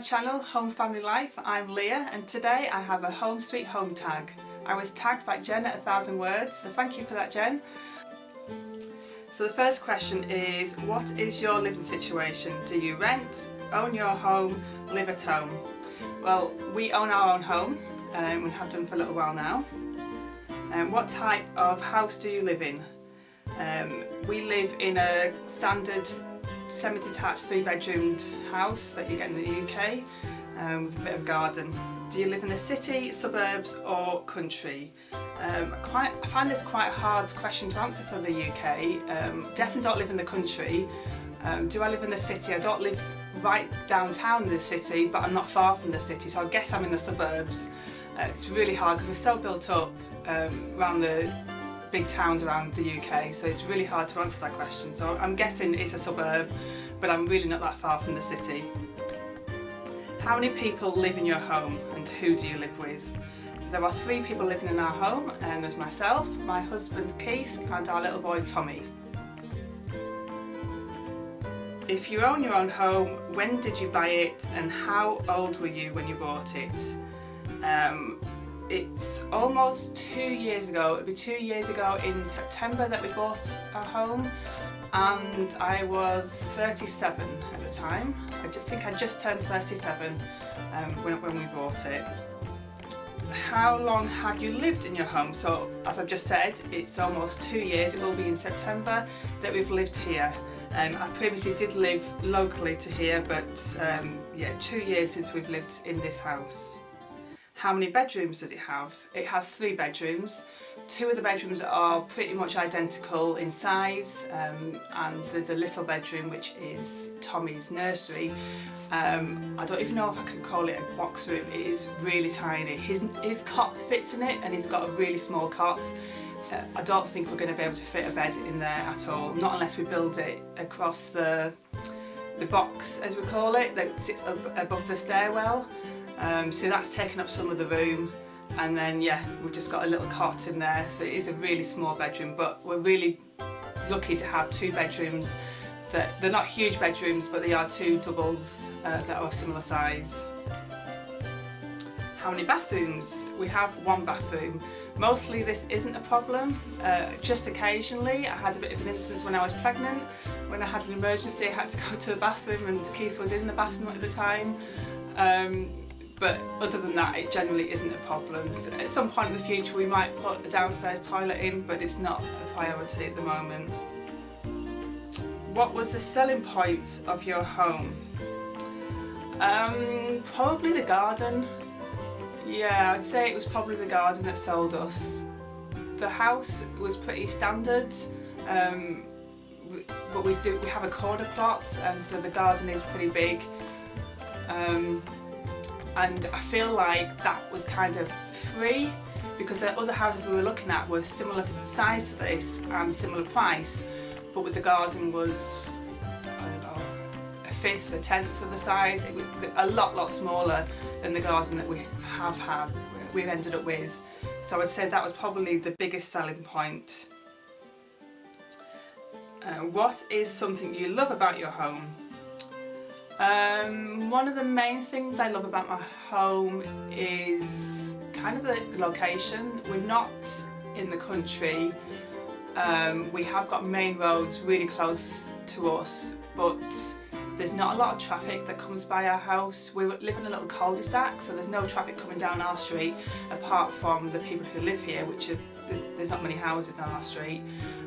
channel Home Family Life. I'm Leah and today I have a home sweet home tag. I was tagged by Jen at 1,000 words, so thank you for that, Jen. So the first question is, what is your living situation? Do you rent, own your home, live at home? Well, we own our own home and we have done for a little while now. What type of house do you live in? We live in a standard semi-detached 3-bedroomed house that you get in the UK with a bit of a garden. Do you live in the city, suburbs or country? I find this quite a hard question to answer for the UK. Definitely don't live in the country. Do I live in the city? I don't live right downtown in the city, but I'm not far from the city, so I guess I'm in the suburbs. It's really hard because we're so built up around the big towns around the UK, so it's really hard to answer that question. So I'm guessing it's a suburb, but I'm really not that far from the city. How many people live in your home and who do you live with? There are 3 people living in our home, and there's myself, my husband Keith and our little boy Tommy. If you own your own home, when did you buy it and how old were you when you bought it? It's almost 2 years ago. It'll be 2 years ago in September that we bought our home, and I was 37 at the time. I think I just turned 37 when we bought it. How long have you lived in your home? So as I've just said, it's almost 2 years. It will be in September that we've lived here. I previously did live locally to here, but yeah, 2 years since we've lived in this house. How many bedrooms does it have? It has 3 bedrooms. 2 of the bedrooms are pretty much identical in size, and there's a little bedroom which is Tommy's nursery. I don't even know if I can call it a box room. It is really tiny. His cot fits in it and he's got a really small cot. I don't think we're going to be able to fit a bed in there at all, not unless we build it across the box, as we call it, that sits above the stairwell. So that's taken up some of the room, and then yeah, we've just got a little cot in there, so it is a really small bedroom, but we're really lucky to have 2 bedrooms. They're not huge bedrooms, but they are 2 doubles that are similar size. How many bathrooms? We have 1 bathroom. Mostly this isn't a problem, just occasionally. I had a bit of an instance when I was pregnant, when I had an emergency. I had to go to the bathroom and Keith was in the bathroom at the time. But other than that, it generally isn't a problem. So at some point in the future we might put a downstairs toilet in, but it's not a priority at the moment. What was the selling point of your home? Probably the garden. Yeah, I'd say it was probably the garden that sold us. The house was pretty standard, but we have a corner plot, and so the garden is pretty big. And I feel like that was kind of free, because the other houses we were looking at were similar size to this and similar price, but with the garden was, I don't know, a fifth, a tenth of the size. It was a lot smaller than the garden that we've ended up with. So I'd say that was probably the biggest selling point. What is something you love about your home? One of the main things I love about my home is kind of the location. We're not in the country. We have got main roads really close to us, but there's not a lot of traffic that comes by our house. We live in a little cul-de-sac, so there's no traffic coming down our street apart from the people who live here, which there's not many houses on our street.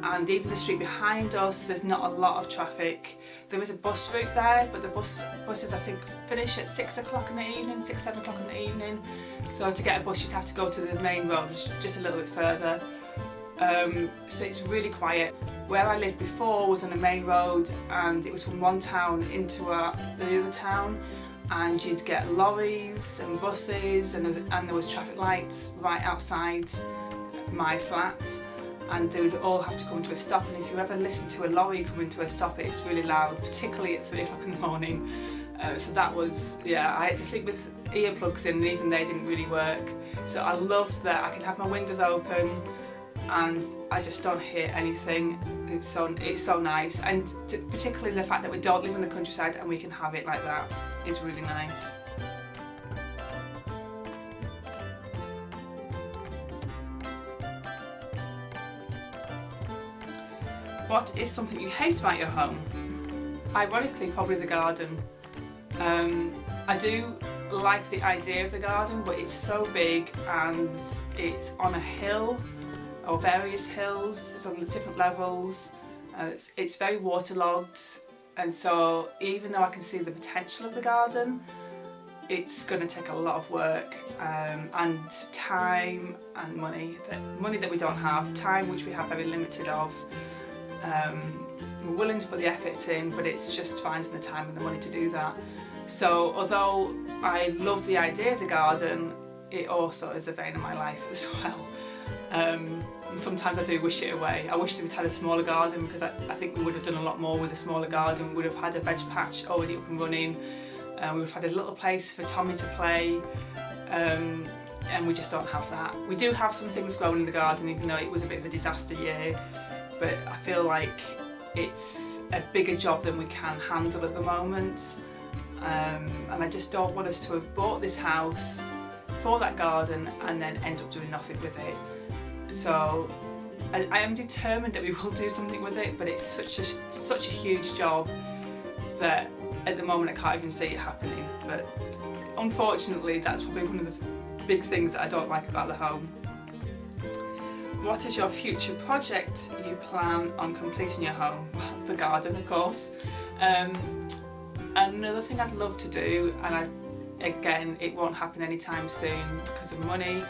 And even the street behind us, there's not a lot of traffic. There is a bus route there, but the buses I think finish at 6 o'clock in the evening, 6, 7 o'clock in the evening. So to get a bus you'd have to go to the main road, just a little bit further. So it's really quiet. Where I lived before was on a main road, and it was from one town into the other town, and you'd get lorries and buses, and there was traffic lights right outside my flat, and they would all have to come to a stop. And if you ever listen to a lorry coming to a stop, it's really loud, particularly at 3 o'clock in the morning. So that was, yeah, I had to sleep with earplugs in, and even they didn't really work. So I love that I can have my windows open and I just don't hear anything. It's so nice, and particularly the fact that we don't live in the countryside and we can have it like that is really nice. What is something you hate about your home? Ironically, probably the garden. I do like the idea of the garden, but it's so big and it's on a hill, or various hills, it's on different levels, it's very waterlogged, and so even though I can see the potential of the garden, it's going to take a lot of work and time and money that we don't have, time which we have very limited of. We're willing to put the effort in, but it's just finding the time and the money to do that. So although I love the idea of the garden, it also is a vein in my life as well. And sometimes I do wish it away. I wish that we'd had a smaller garden, because I think we would have done a lot more with a smaller garden. We would have had a veg patch already up and running. We would have had a little place for Tommy to play, and we just don't have that. We do have some things growing in the garden, even though it was a bit of a disaster year, but I feel like it's a bigger job than we can handle at the moment. And I just don't want us to have bought this house for that garden and then end up doing nothing with it. So I am determined that we will do something with it, but it's such a huge job that at the moment I can't even see it happening. But unfortunately, that's probably one of the big things that I don't like about the home. What is your future project you plan on completing your home? Well, the garden, of course. Another thing I'd love to do, and again, it won't happen anytime soon because of money,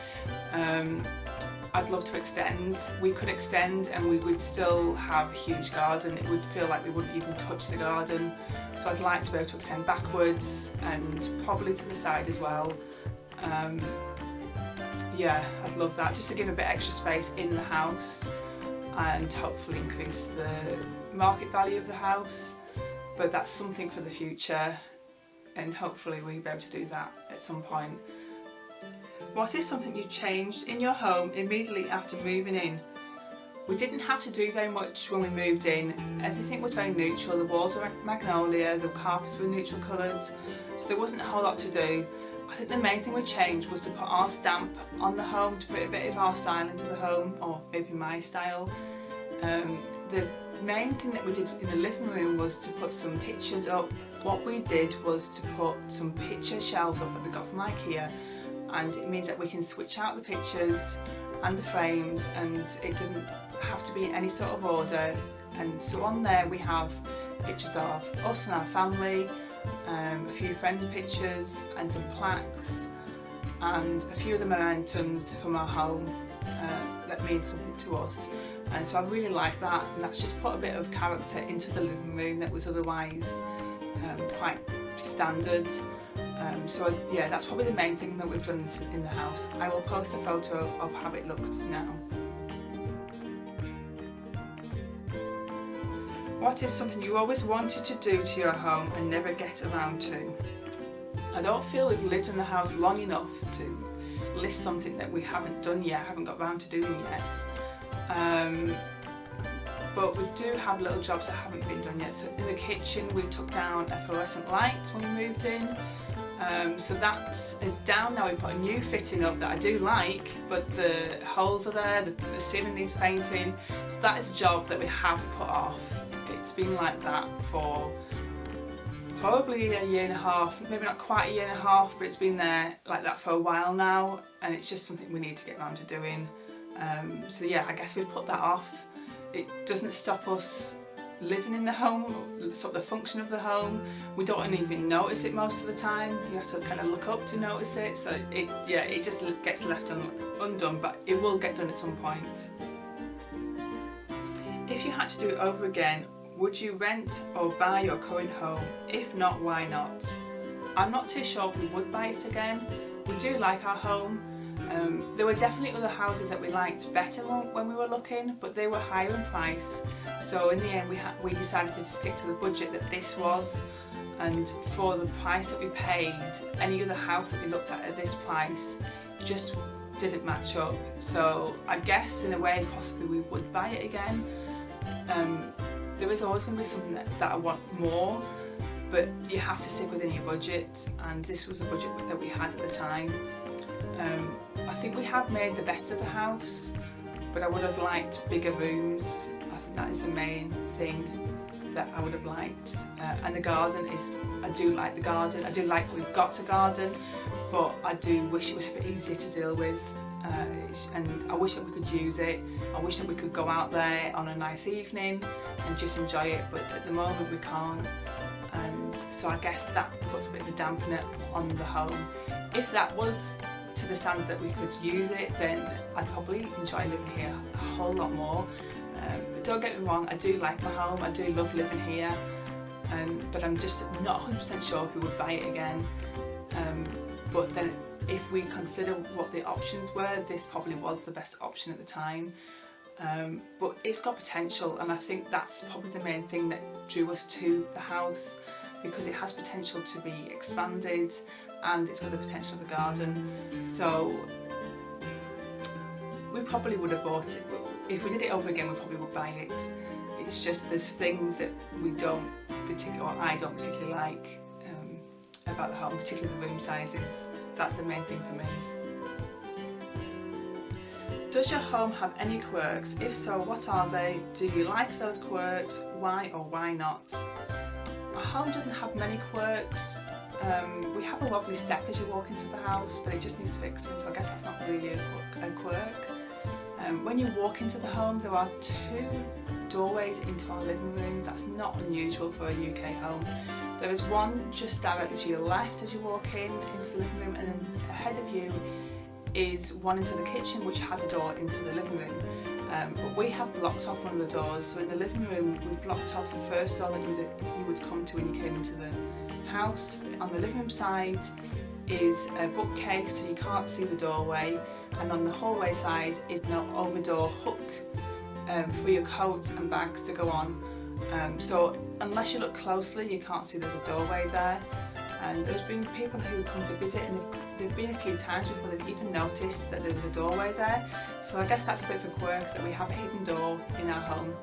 I'd love to extend. We could extend and we would still have a huge garden. It would feel like we wouldn't even touch the garden. So I'd like to be able to extend backwards and probably to the side as well. Yeah, I'd love that, just to give a bit extra space in the house and hopefully increase the market value of the house. But that's something for the future, and hopefully we'll be able to do that at some point. What is something you changed in your home immediately after moving in? We didn't have to do very much when we moved in. Everything was very neutral. The walls were magnolia, the carpets were neutral coloured, so there wasn't a whole lot to do. I think the main thing we changed was to put our stamp on the home, to put a bit of our style into the home, or maybe my style. The main thing that we did in the living room was to put some pictures up. What we did was to put some picture shelves up that we got from IKEA, and it means that we can switch out the pictures and the frames, and it doesn't have to be in any sort of order. And so on there we have pictures of us and our family, a few friend pictures and some plaques and a few of the mementos from our home that mean something to us. And so I really like that, and that's just put a bit of character into the living room that was otherwise quite standard. So yeah, that's probably the main thing that we've done in the house. I will post a photo of how it looks now. What is something you always wanted to do to your home and never get around to? I don't feel we've lived in the house long enough to list something that we haven't done yet, haven't got around to doing yet. But we do have little jobs that haven't been done yet. So in the kitchen we took down a fluorescent light when we moved in. So that is down now. We put a new fitting up that I do like, but the holes are there, the ceiling needs painting. So that is a job that we have put off. It's been like that for probably a year and a half, maybe not quite a year and a half, but it's been there like that for a while now, and it's just something we need to get around to doing. So yeah, I guess we've put that off. It doesn't stop us living in the home, sort of the function of the home. We don't even notice it most of the time. You have to kind of look up to notice it. So it just gets left undone, but it will get done at some point. If you had to do it over again, would you rent or buy your current home? If not, why not? I'm not too sure if we would buy it again. We do like our home. There were definitely other houses that we liked better when we were looking, but they were higher in price. So in the end we decided to stick to the budget that this was, and for the price that we paid, any other house that we looked at this price just didn't match up. So I guess in a way possibly we would buy it again. There is always going to be something that I want more, but you have to stick within your budget, and this was a budget that we had at the time. I think we have made the best of the house, but I would have liked bigger rooms. I think that is the main thing that I would have liked. And the garden is, I do like the garden. I do like that we've got a garden, but I do wish it was a bit easier to deal with. And I wish that we could use it. I wish that we could go out there on a nice evening and just enjoy it, but at the moment we can't. And so I guess that puts a bit of a dampener on the home. If that was to the standard that we could use it, then I'd probably enjoy living here a whole lot more. But don't get me wrong, I do like my home, I do love living here, but I'm just not 100% sure if we would buy it again. But then if we consider what the options were, this probably was the best option at the time. But it's got potential, and I think that's probably the main thing that drew us to the house, because it has potential to be expanded and it's got the potential of the garden. So we probably would have bought it. If we did it over again, we probably would buy it. It's just there's things that we don't particularly, or I don't particularly like about the home, particularly the room sizes. That's the main thing for me. Does your home have any quirks? If so, what are they? Do you like those quirks? Why or why not? Our home doesn't have many quirks. We have a wobbly step as you walk into the house, but it just needs fixing, so I guess that's not really a quirk. When you walk into the home, there are 2 doorways into our living room. That's not unusual for a UK home. There is one just directly to your left as you walk into the living room, and then ahead of you is one into the kitchen, which has a door into the living room. But we have blocked off one of the doors, so in the living room we've blocked off the first door that you would come to when you came into the house. On the living room side is a bookcase, so you can't see the doorway, and on the hallway side is an over-door hook for your coats and bags to go on. So unless you look closely, you can't see there's a doorway there. And there's been people who come to visit, and they've been a few times before they've even noticed that there was a doorway there. So I guess that's a bit of a quirk, that we have a hidden door in our home.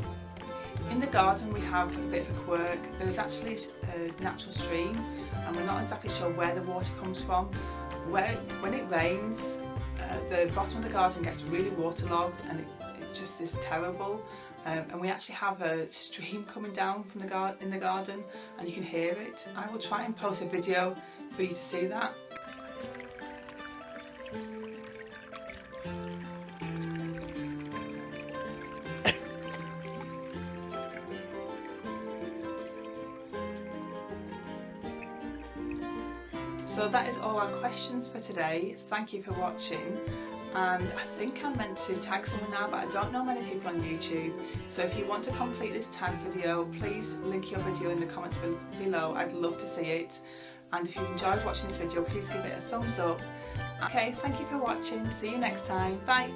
In the garden we have a bit of a quirk. There is actually a natural stream, and we're not exactly sure where the water comes from. When it rains, the bottom of the garden gets really waterlogged, and it just is terrible. And we actually have a stream coming down from in the garden, and you can hear it. I will try and post a video for you to see that. So that is all our questions for today. Thank you for watching. And I think I'm meant to tag someone now, but I don't know many people on YouTube. So if you want to complete this tag video, please link your video in the comments below. I'd love to see it. And if you've enjoyed watching this video, please give it a thumbs up. Okay, thank you for watching. See you next time. Bye.